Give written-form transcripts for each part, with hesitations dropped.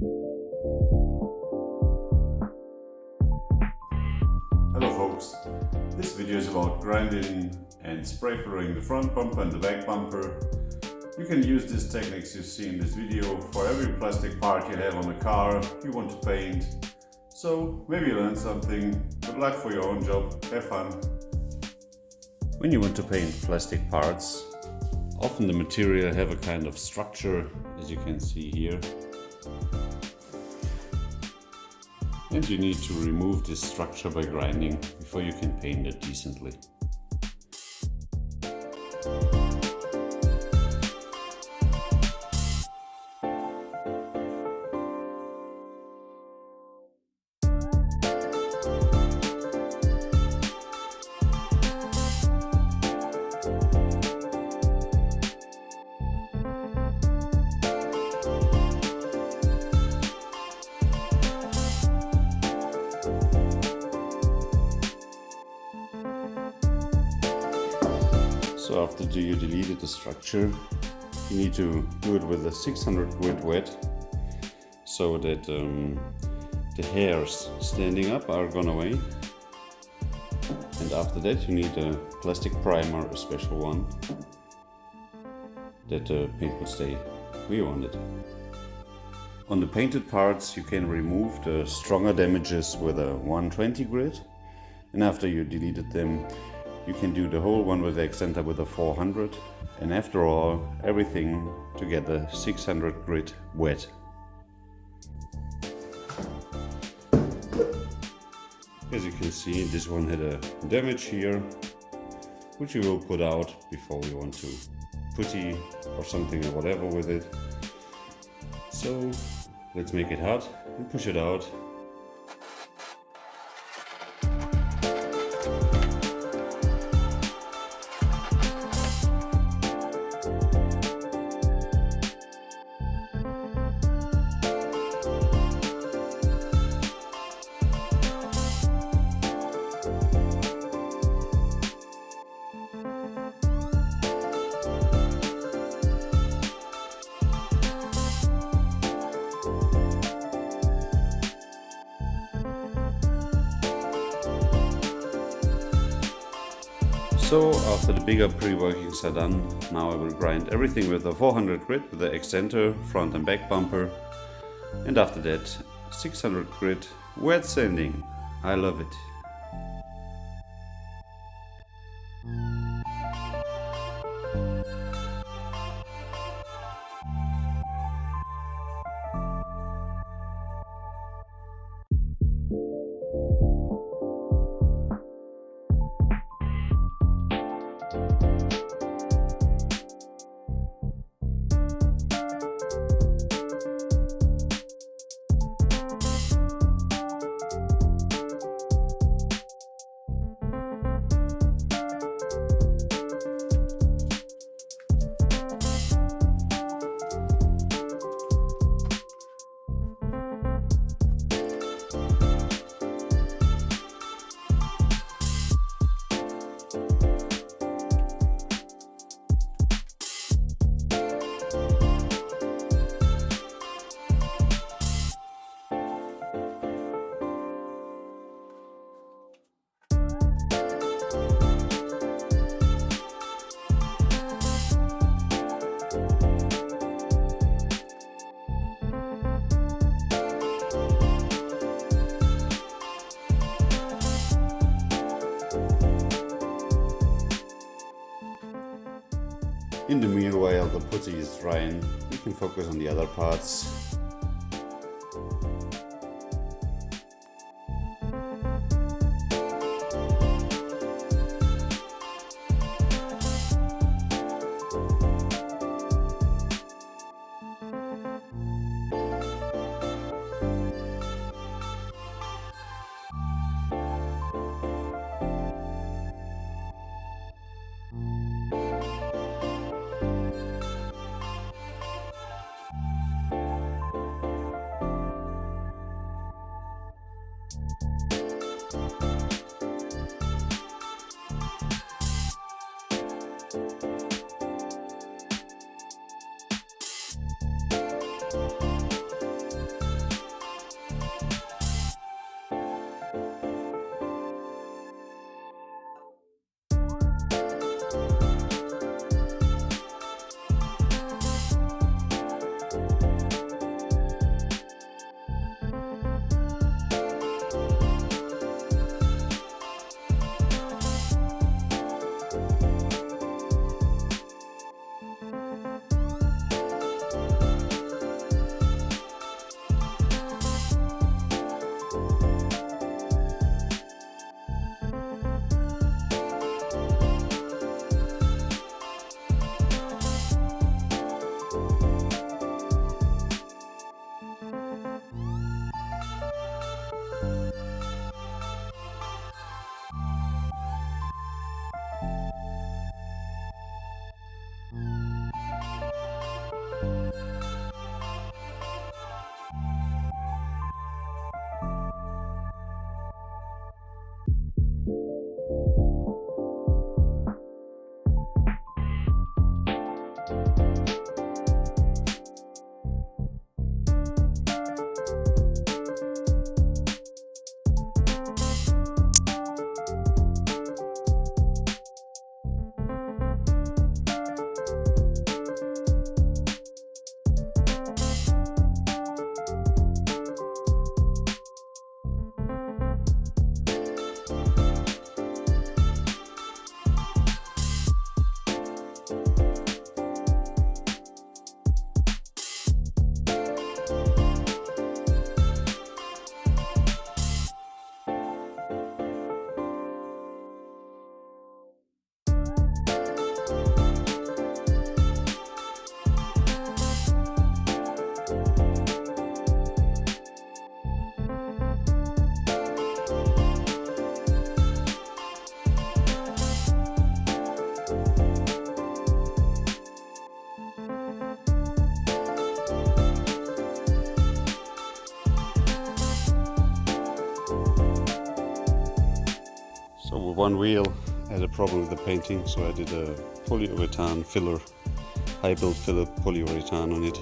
Hello folks, this video is about grinding and spray furrowing the front bumper and the back bumper. You can use these techniques you see in this video for every plastic part you have on a car you want to paint. So maybe you learned something. Good luck for your own job, have fun. When you want to paint plastic parts, often the material have a kind of structure, as you can see here. And you need to remove this structure by grinding before you can paint it decently. So after you deleted the structure, you need to do it with a 600 grit wet, so that the hairs standing up are gone away. And after that you need a plastic primer, a special one, that the paint will stay where you want it. On the painted parts you can remove the stronger damages with a 120 grit, and after you deleted them you can do the whole one with the extender with a 400, and after all, everything together 600 grit wet. As you can see, this one had a damage here, which we will put out before we want to putty or something or whatever with it. So let's make it hot and push it out. So after the bigger pre-workings are done, now I will grind everything with a 400 grit with the extender, front and back bumper, and after that 600 grit wet sanding. I love it. In the meanwhile the putty is drying, we can focus on the other parts. one wheel had a problem with the painting, so I did a polyurethane filler, high build filler polyurethane on it.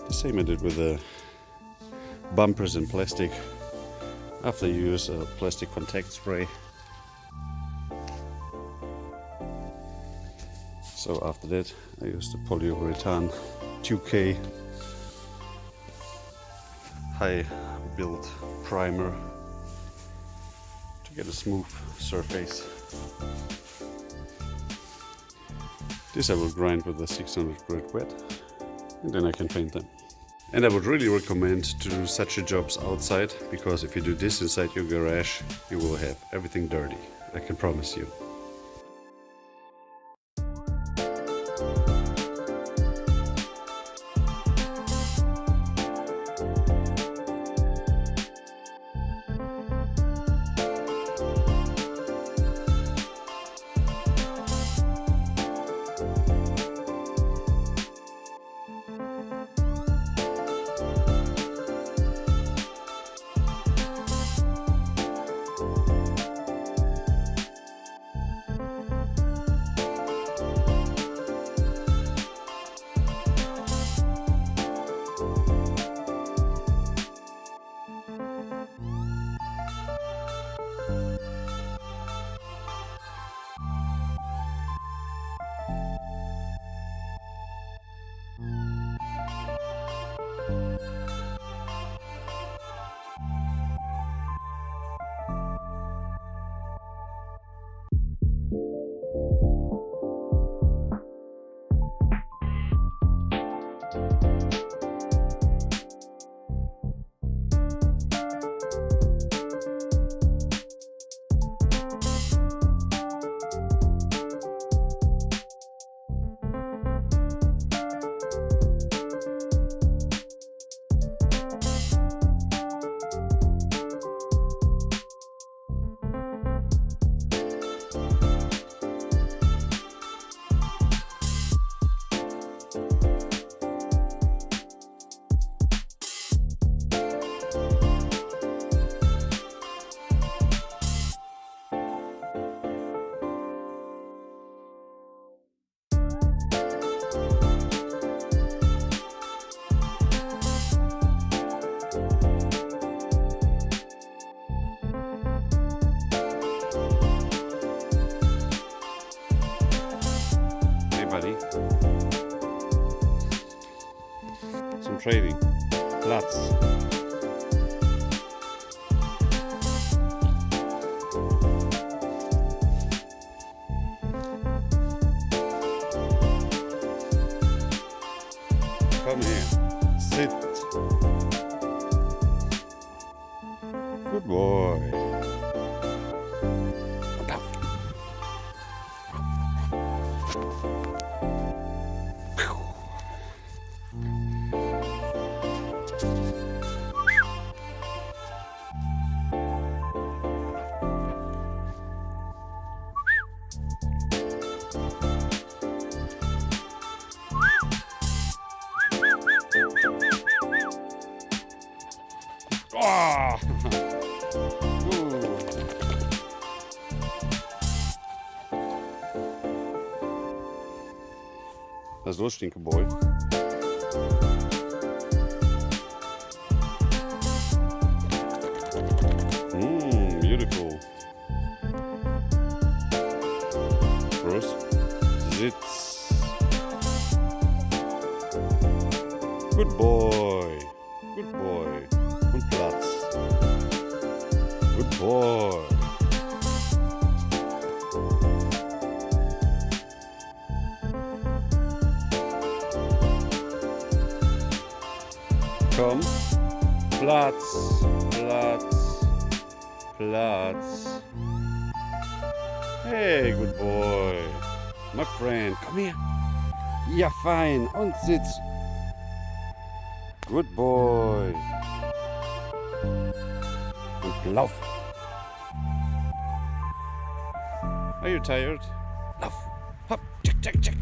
The same I did with the bumpers in plastic. After you use a plastic contact spray. So after that I used the polyurethane 2K high build primer to get a smooth surface. This I will grind with a 600 grit wet, and then I can paint them. And I would really recommend to do such a jobs outside, because if you do this inside your garage, you will have everything dirty. I can promise you. Some trading. Platz. Come here. Sit. Good boy. Ah! Dat is los, stinkerboy. Beautiful. Prost. Sitz. Good boy. Good boy. Und Platz. Good boy. Komm. Platz. Platz. Platz. Hey, good boy. My friend, komm her. Ja, fein. Und sitz. Good boy. Und lauf. Are you tired? Lauf. Hopp. Check, check, check.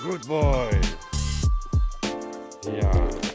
Good boy. Yeah.